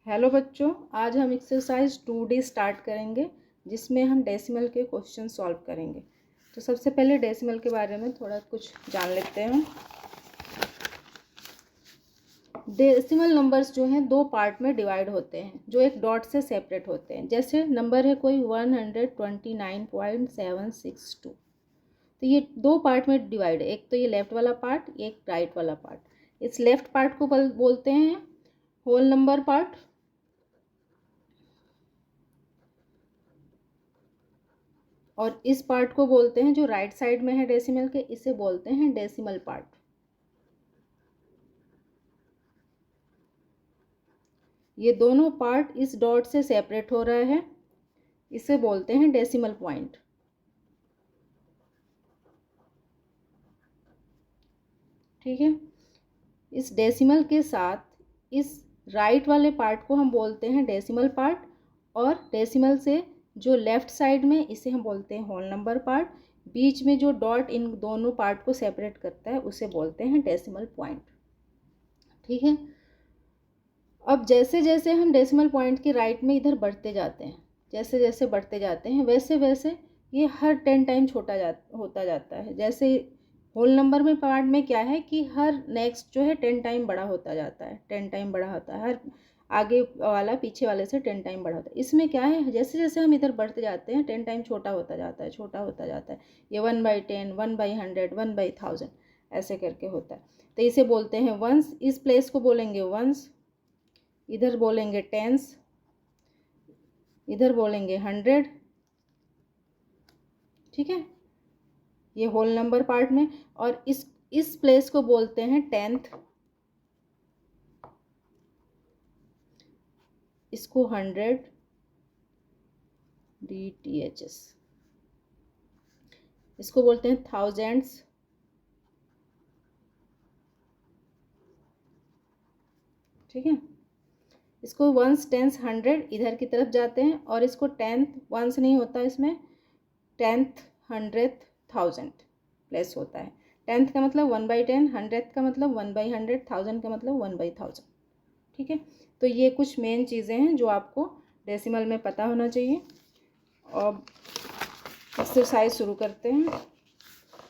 Hello बच्चों, आज हम एक्सरसाइज 2D स्टार्ट करेंगे जिसमें हम डेसिमल के क्वेश्चन सॉल्व करेंगे। तो सबसे पहले डेसिमल के बारे में थोड़ा कुछ जान लेते हैं। डेसिमल नंबर्स जो हैं दो पार्ट में डिवाइड होते हैं जो एक डॉट से सेपरेट होते हैं। जैसे नंबर है कोई 129.762, तो ये दो पार्ट में डिवाइड है। एक तो ये लेफ्ट वाला पार्ट, एक राइट वाला पार्ट। इस लेफ्ट पार्ट को बोलते हैं होल नंबर पार्ट, और इस पार्ट को बोलते हैं जो राइट साइड में है डेसिमल के, इसे बोलते हैं डेसिमल पार्ट। ये दोनों पार्ट इस डॉट से सेपरेट हो रहा है, इसे बोलते हैं डेसिमल पॉइंट। ठीक है, इस डेसिमल के साथ इस राइट वाले पार्ट को हम बोलते हैं डेसिमल पार्ट, और डेसिमल से जो लेफ्ट साइड में इसे हम बोलते हैं होल नंबर पार्ट। बीच में जो डॉट इन दोनों पार्ट को सेपरेट करता है उसे बोलते हैं डेसिमल पॉइंट। ठीक है, अब जैसे जैसे हम डेसिमल पॉइंट के राइट में इधर बढ़ते जाते हैं, जैसे जैसे बढ़ते जाते हैं वैसे वैसे ये हर 10 टाइम छोटा होता जाता है। जैसे होल नंबर में पार्ट में क्या है कि हर नेक्स्ट जो है 10 टाइम बड़ा होता जाता है, 10 टाइम बड़ा होता है, हर आगे वाला पीछे वाले से 10 टाइम बड़ा होता है। इसमें क्या है, जैसे जैसे हम इधर बढ़ते जाते हैं 10 टाइम छोटा होता जाता है, छोटा होता जाता है। ये 1/10, 1/100, 1/1000 ऐसे करके होता है। तो इसे बोलते हैं वंस। इस प्लेस को बोलेंगे वंस, इधर बोलेंगे टेंस, इधर बोलेंगे 100। ठीक है, ये होल नंबर पार्ट में। और इस प्लेस को बोलते हैं टेंथ, इसको 100 DTHS, इसको बोलते हैं थाउजेंड्स। ठीक है, इसको वंस, टेंस, 100 इधर की तरफ जाते हैं, और इसको टेंथ वंस नहीं होता, इसमें टेंथ, 100th, 1000 प्लेस होता है। टेंथ का मतलब 1/10, 100th का मतलब 1/100, 1000 का मतलब 1/1000। ठीक है, तो ये कुछ मेन चीज़ें हैं जो आपको डेसिमल में पता होना चाहिए। और एक्सरसाइज शुरू करते हैं।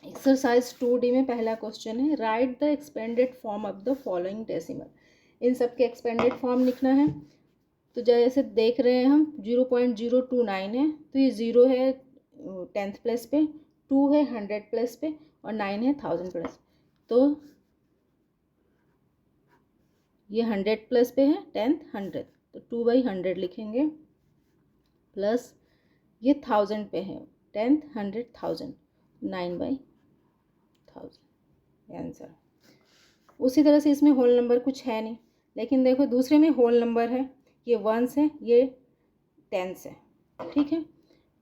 एक्सरसाइज 2D में पहला क्वेश्चन है, write the expanded form of the following decimal. इन सब के एक्सपेंडेड फॉर्म लिखना है। तो जैसे देख रहे हैं हम 0.029 है, तो ये 0 है 10th प्लेस पे, 2 है 100 प्लेस पे, और 9 है 1000 प्लेस। तो ये 100 प्लस पे है, 10th 100, तो 2/100 लिखेंगे, प्लस ये 1000 पे है, 10th 100 1000, 9/1000 आंसर। उसी तरह से इसमें होल नंबर कुछ है नहीं, लेकिन देखो दूसरे में होल नंबर है, ये वंस है, ये टेंस है। ठीक है,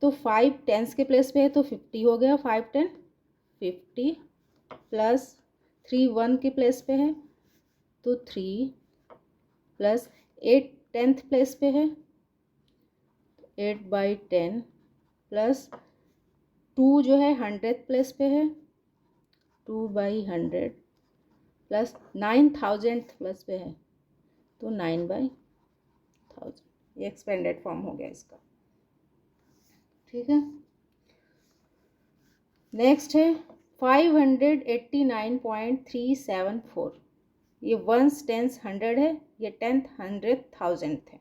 तो 5 टेंस के प्लेस पे है तो 50 हो गया, 5 10 50, प्लस 3 1 के प्लेस पे है तो 3, प्लस 8 10th प्लेस पे है 8/10, प्लस 2 जो है 100th प्लेस पे है 2/100, प्लस 9,000th प्लेस पे है तो 9/1000। ये एक्सपेंडेड फॉर्म हो गया इसका। ठीक है, नेक्स्ट है 589.374। ये वंस, टेंस, 100 है, ये 10th 100th 1000th है।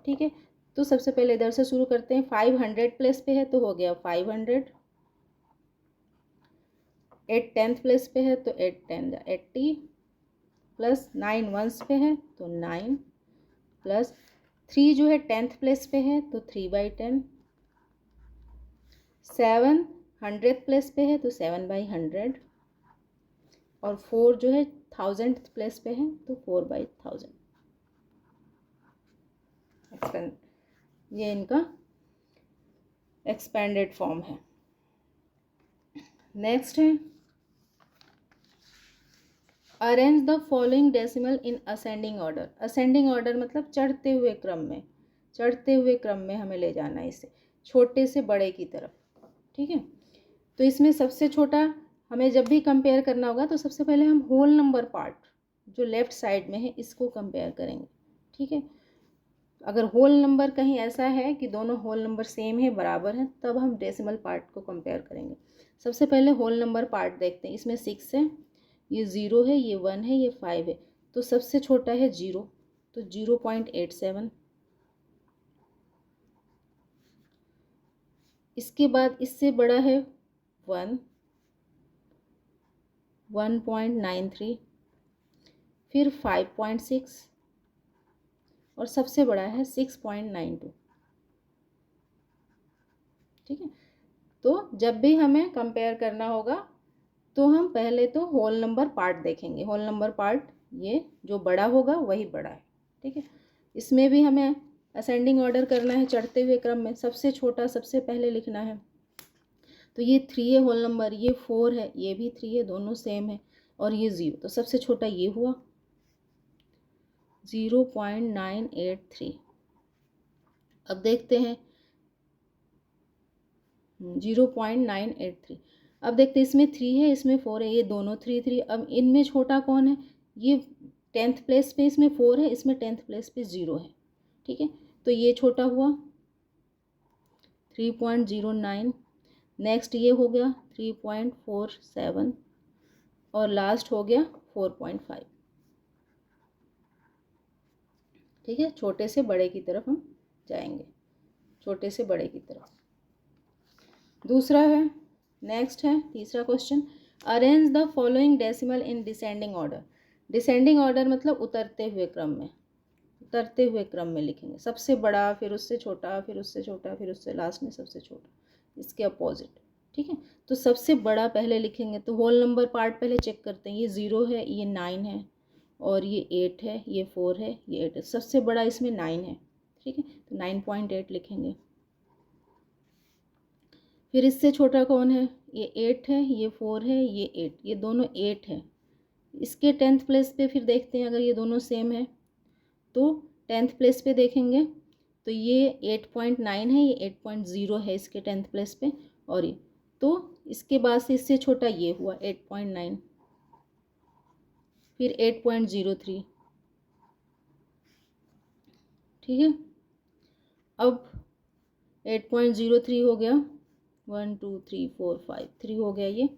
ठीक है, तो सबसे पहले इधर से शुरू करते हैं। 500 प्लेस पे है तो हो गया 500, 8 10th प्लेस पे है तो 8 10 80, प्लस 9 वंस पे है तो 9, प्लस 3 जो है 10th प्लेस पे है तो 3/10, 7 100th प्लेस पे है तो 7/100, और 4 जो है 1000th प्लेस पे है तो 4/1000। ये इनका एक्सपेंडेड फॉर्म है। नेक्स्ट है, arrange the following decimal in ascending order. Ascending order मतलब चढ़ते हुए क्रम में, चढ़ते हुए क्रम में हमें ले जाना है इसे, छोटे से बड़े की तरफ। ठीक है, तो इसमें सबसे छोटा हमें जब भी कंपेयर करना होगा तो सबसे पहले हम होल नंबर पार्ट जो लेफ्ट साइड में है इसको कंपेयर करेंगे। ठीक है, अगर होल नंबर कहीं ऐसा है कि दोनों होल नंबर सेम है, बराबर हैं, तब हम डेसिमल पार्ट को कंपेयर करेंगे। सबसे पहले होल नंबर पार्ट देखते हैं। इसमें 6 है, ये 0 है, ये 1 है, ये 5 है, तो सबसे छोटा है 0, तो 0.87। इसके बाद इससे बड़ा है 1, 1.93, फिर 5.6 और सबसे बड़ा है 6.92। ठीक है, तो जब भी हमें कंपेयर करना होगा तो हम पहले तो होल नंबर पार्ट देखेंगे। होल नंबर पार्ट ये जो बड़ा होगा वही बड़ा है। ठीक है, इसमें भी हमें असेंडिंग ऑर्डर करना है, चढ़ते हुए क्रम में सबसे छोटा सबसे पहले लिखना है। तो ये 3 है होल नंबर, ये 4 है, ये भी 3 है, दोनों सेम है, और ये 0, तो सबसे छोटा ये हुआ 0.983। अब देखते हैं 0.983। अब देखते हैं इसमें 3 है, इसमें 4 है, ये दोनों 3 अब इनमें छोटा कौन है? ये 10th प्लेस पे इसमें 4 है, इसमें 10th प्लेस पे 0 है। ठीक है, तो ये छोटा हुआ 3.09। नेक्स्ट ये हो गया 3.47 और लास्ट हो गया 4.5। ठीक है, छोटे से बड़े की तरफ हम जाएंगे, छोटे से बड़े की तरफ। दूसरा है, नेक्स्ट है तीसरा question, arrange the following decimal in descending order. Descending order मतलब उतरते हुए क्रम में, उतरते हुए क्रम में लिखेंगे। सबसे बड़ा, फिर उससे छोटा, फिर उससे छोटा, फिर उससे लास्ट में सबसे छोटा, इसके अपोजिट। ठीक है, तो सबसे बड़ा पहले लिखेंगे। तो होल नंबर पार्ट पहले चेक करते हैं। ये 0 है, ये 9 है, और ये 8 है, ये 4 है, ये 8 है। सबसे बड़ा इसमें 9 है। ठीक है, तो 9.8 लिखेंगे। फिर इससे छोटा कौन है? ये 8 है, ये 4 है, ये 8, ये दोनों 8 है। इसके 10th प्लेस पे फिर देखते हैं, अगर ये दोनों सेम है तो 10th प्लेस पे देखेंगे तो ये 8.9 है, ये 8.0 है इसके 10th प्लेस पे, और ये तो इसके बाद से इससे छोटा ये हुआ 8.9, फिर 8.03। ठीक है, अब 8.03 हो गया, 1 2 3 4 5 3 हो गया ये।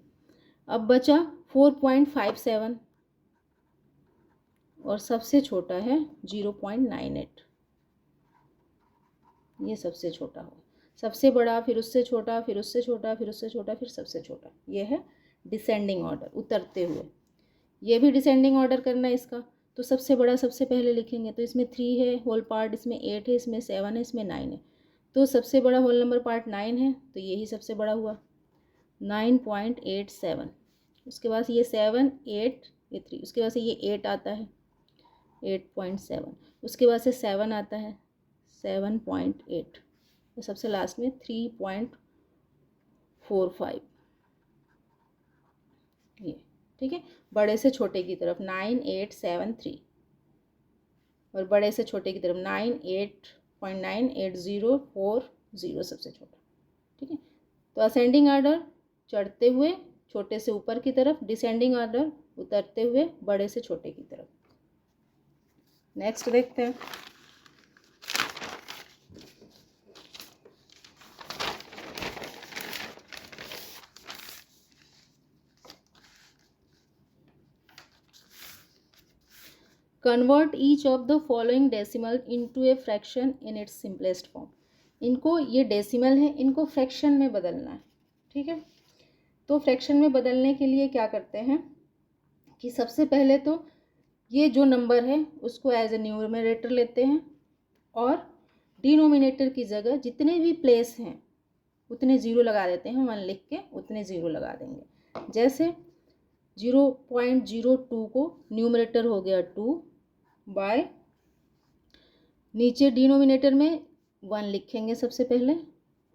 अब बचा 4.57 और सबसे छोटा है 0.98। ये सबसे छोटा हो, सबसे बड़ा, फिर उससे छोटा, फिर उससे छोटा, फिर उससे छोटा, फिर सबसे छोटा। ये है डिसेंडिंग ऑर्डर, उतरते हुए। ये भी डिसेंडिंग ऑर्डर करना है इसका। तो सबसे बड़ा सबसे पहले लिखेंगे। तो इसमें 3 है होल पार्ट, इसमें 8 है, इसमें 7 है, इसमें 9 है। तो सबसे बड़ा होल नंबर पार्ट 9 है, तो यही सबसे बड़ा हुआ 9.87। उसके बाद ये 7 8 ये 3, उसके बाद से ये 8 आता है 8.7, उसके बाद से 7 आता है 7.8, तो सबसे लास्ट में 3.45। ये ठीक है, बड़े से छोटे की तरफ 9873 और बड़े से छोटे की तरफ 98.9804 सबसे छोटा। ठीक है, तो असेंडिंग ऑर्डर चढ़ते हुए छोटे से ऊपर की तरफ, डिसेंडिंग ऑर्डर उतरते हुए बड़े से छोटे की तरफ। नेक्स्ट देखते हैं। Convert each of the following decimal into a fraction in its simplest form. इनको, ये डेसिमल है, इनको फ्रैक्शन में बदलना है। ठीक है, तो फ्रैक्शन में बदलने के लिए क्या करते हैं कि सबसे पहले तो ये जो नंबर है उसको एज ए न्यूमरेटर लेते हैं और डिनोमिनेटर की जगह जितने भी प्लेस हैं उतने 0 लगा देते हैं। 1 लिख के उतने 0 लगा देंगे। जैसे 0.02 को न्यूमरेटर हो गया 2 बाय, नीचे डिनोमिनेटर में 1 लिखेंगे। सबसे पहले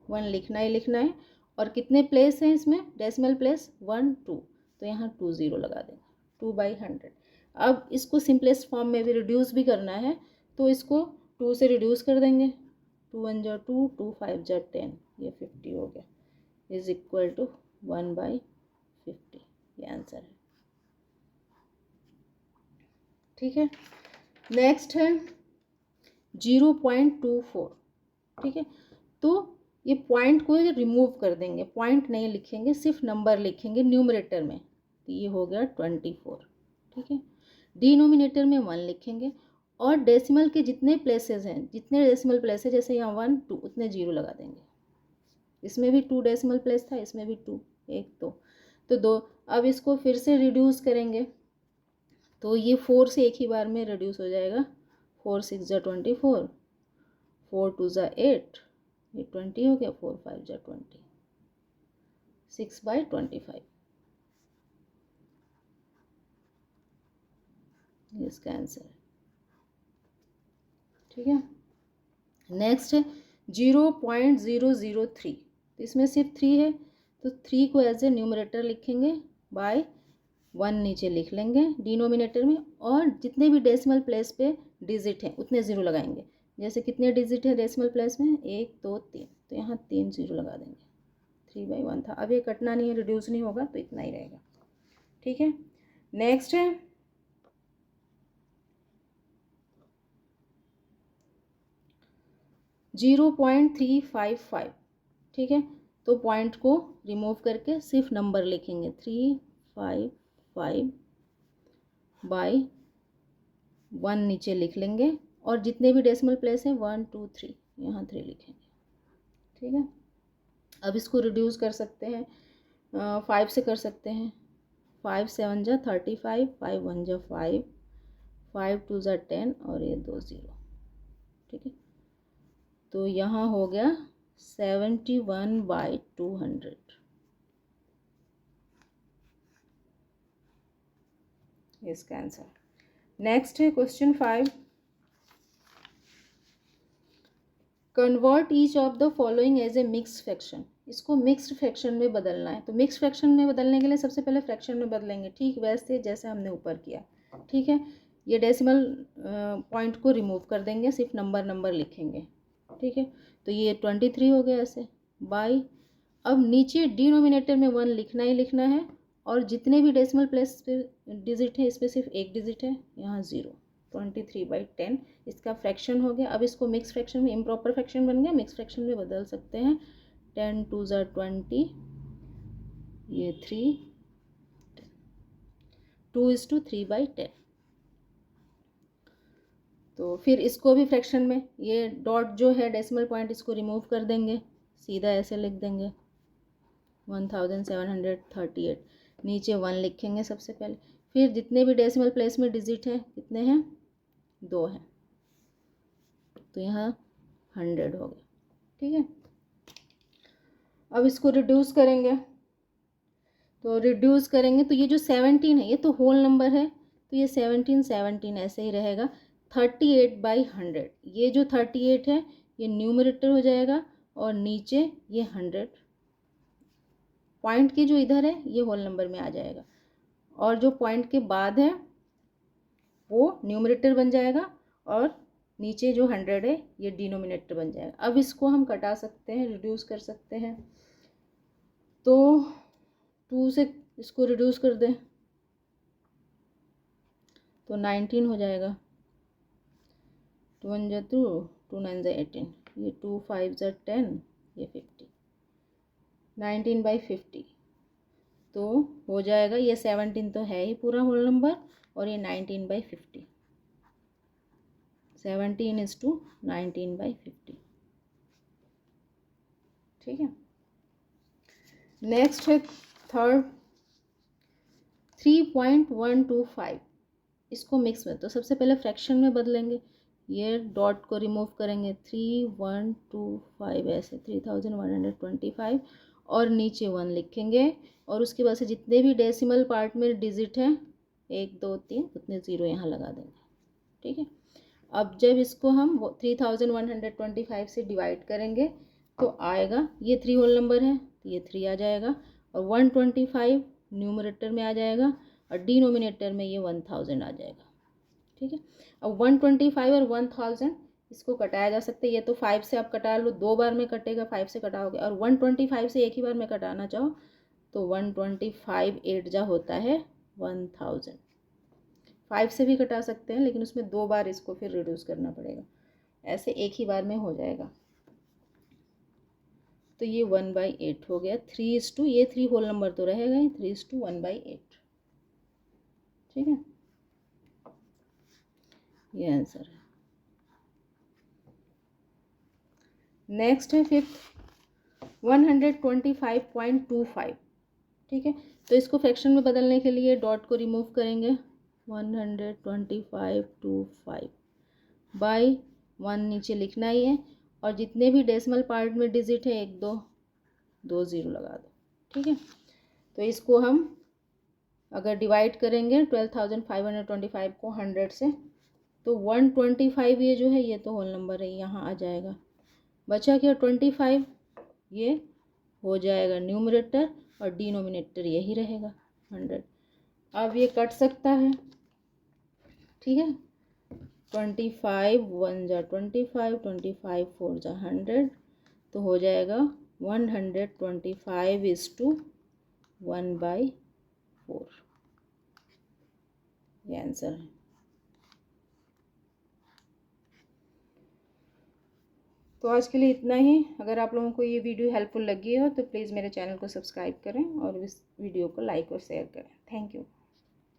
1 लिखना ही लिखना है, और कितने प्लेस हैं इसमें डेसिमल प्लेस 1 2, तो यहाँ 2 0 लगा देंगे 2/100। अब इसको सिंपलेस्ट फॉर्म में भी रिड्यूस भी करना है, तो इसको 2 से रिड्यूस कर देंगे। 2 1 जा 2, 2 5 जा 10, ये 50 हो गया, इज इक्वल टू 1/50। ये आंसर है। ठीक है, नेक्स्ट है 0.24। ठीक है, तो ये पॉइंट को रिमूव कर देंगे, पॉइंट नहीं लिखेंगे, सिर्फ नंबर लिखेंगे न्यूमरेटर में, तो ये हो गया 24। ठीक है, डिनोमिनेटर में 1 लिखेंगे और डेसिमल के जितने प्लेसेस हैं, जितने डेसिमल प्लेस है, जैसे यहाँ 1 2 उतने 0 लगा देंगे। इसमें भी 2 डेसिमल प्लेस था, इसमें भी 2, 1 2, तो 2। अब इसको फिर से रिड्यूस करेंगे तो ये 4 से एक ही बार में रिड्यूस हो जाएगा। 4 6 जा 24, 4 2 जा 8, ये 20 हो गया, 4 5 जा 20, 6/25 ये इसका आंसर है। ठीक है, नेक्स्ट है 0.003, तो इसमें सिर्फ 3 है, तो 3 को एज ए न्यूमरेटर लिखेंगे, बाय 1 नीचे लिख लेंगे डिनोमिनेटर में, और जितने भी डेसिमल प्लेस पे डिजिट हैं उतने 0 लगाएंगे। जैसे कितने डिजिट है डेसिमल प्लेस में, 1 2 3, तो यहाँ 3 0 लगा देंगे। 3/1 था, अब ये कटना नहीं है, रिड्यूस नहीं होगा, तो इतना ही रहेगा। ठीक है, नेक्स्ट है 0.355। ठीक है, तो पॉइंट को रिमूव करके सिर्फ नंबर लिखेंगे, 355 बाय 1 नीचे लिख लेंगे, और जितने भी डेसिमल प्लेस हैं 1 2 3, यहाँ 3 लिखेंगे। ठीक है, अब इसको रिड्यूस कर सकते हैं, 5 से कर सकते हैं। 5 7 जा 35, 5 1 जा 5, 5 2 जा 10, और ये 2 0। ठीक है, तो यहाँ हो गया 71/200। इसका आंसर। नेक्स्ट है question 5, convert each of the following as a mixed fraction. इसको मिक्स्ड फ्रैक्शन में बदलना है, तो मिक्स फ्रैक्शन में बदलने के लिए सबसे पहले फ्रैक्शन में बदलेंगे, ठीक वैसे जैसे हमने ऊपर किया। ठीक है, ये डेसिमल पॉइंट को रिमूव कर देंगे, सिर्फ नंबर लिखेंगे। ठीक है, तो ये 23 हो गया ऐसे, बाई अब नीचे डिनोमिनेटर में 1 लिखना ही लिखना है, और जितने भी डेसिमल प्लेस पे डिजिट है इसमें सिर्फ एक डिजिट है, यहाँ 0। 23/10 इसका फ्रैक्शन हो गया। अब इसको मिक्स फ्रैक्शन में, इम्प्रॉपर फ्रैक्शन बन गया, मिक्स फ्रैक्शन में बदल सकते हैं। 10 2 जा 20, ये 3, 2:3/10। तो फिर इसको भी फ्रैक्शन में, ये डॉट जो है डेसिमल पॉइंट, इसको रिमूव कर देंगे, सीधा ऐसे लिख देंगे 1738। नीचे 1 लिखेंगे सबसे पहले, फिर जितने भी डेसिमल प्लेस में डिजिट हैं कितने हैं, 2 हैं, तो यहाँ 100 हो गया। ठीक है, अब इसको रिड्यूस करेंगे, तो रिड्यूस करेंगे तो ये जो 17 है ये तो होल नंबर है, तो ये 17 17 ऐसे ही रहेगा। 38/100, ये जो 38 है ये न्यूमरेटर हो जाएगा, और नीचे ये 100 पॉइंट के जो इधर है ये होल नंबर में आ जाएगा, और जो पॉइंट के बाद है वो न्यूमरेटर बन जाएगा, और नीचे जो 100 है ये डिनोमिनेटर बन जाएगा। अब इसको हम कटा सकते हैं, रिड्यूस कर सकते हैं, तो 2 से इसको रिड्यूस कर दें तो 19 हो जाएगा। 2 1 जा 2, 2 9 जा 18, ये 2 5 जा 10, ये 50, 19/50 तो हो जाएगा। ये 17 तो है ही पूरा होल नंबर, और ये 19/50, 17:19/50। ठीक है, नेक्स्ट है थर्ड 3.125। इसको मिक्स में, तो सबसे पहले फ्रैक्शन में बदलेंगे, ये डॉट को रिमूव करेंगे, 3125 ऐसे 3125, और नीचे 1 लिखेंगे, और उसके बाद से जितने भी डेसिमल पार्ट में डिजिट हैं 1 2 3 उतने 0 यहाँ लगा देंगे। ठीक है, अब जब इसको हम 3125 से डिवाइड करेंगे तो आएगा, ये 3 होल नंबर है तो ये 3 आ जाएगा, और 125 न्यूमरेटर में आ जाएगा, और डिनोमिनेटर में ये 1000 आ जाएगा। ठीक है, अब 125 और 1000 इसको कटाया जा सकता है, ये तो 5 से आप कटा लो, 2 बार में कटेगा, 5 से कटाओगे, और 125 से एक ही बार में कटाना चाहो तो 125 8 जा होता है 1000। 5 से भी कटा सकते हैं, लेकिन उसमें 2 बार इसको फिर रिड्यूस करना पड़ेगा। ऐसे एक ही बार में हो जाएगा। तो ये 1/8 हो गया। 3:2, ये 3 होल नंबर तो रहेगा ही, 3:1/8। ठीक है, ये आंसर है। नेक्स्ट है फिफ्थ 125.25। ठीक है, तो इसको फ्रैक्शन में बदलने के लिए डॉट को रिमूव करेंगे। 125/25 बाई 1 नीचे लिखना ही है, और जितने भी डेसिमल पार्ट में डिजिट है 1 2 0 लगा दो। ठीक है, तो इसको हम अगर डिवाइड करेंगे 12,525 को 100 से, तो 125 ये जो है ये तो होल नंबर है, यहाँ आ जाएगा। बचा क्या 25, ये हो जाएगा न्यूमरेटर और डिनोमिनेटर यही रहेगा 100। अब ये कट सकता है। ठीक है, 25 1 जा 25, 25 4 जा 100, तो हो जाएगा 125:1/4। ये आंसर है। तो आज के लिए इतना ही। अगर आप लोगों को ये वीडियो हेल्पफुल लगी हो तो प्लीज़ मेरे चैनल को सब्सक्राइब करें और इस वीडियो को लाइक और शेयर करें। Thank you.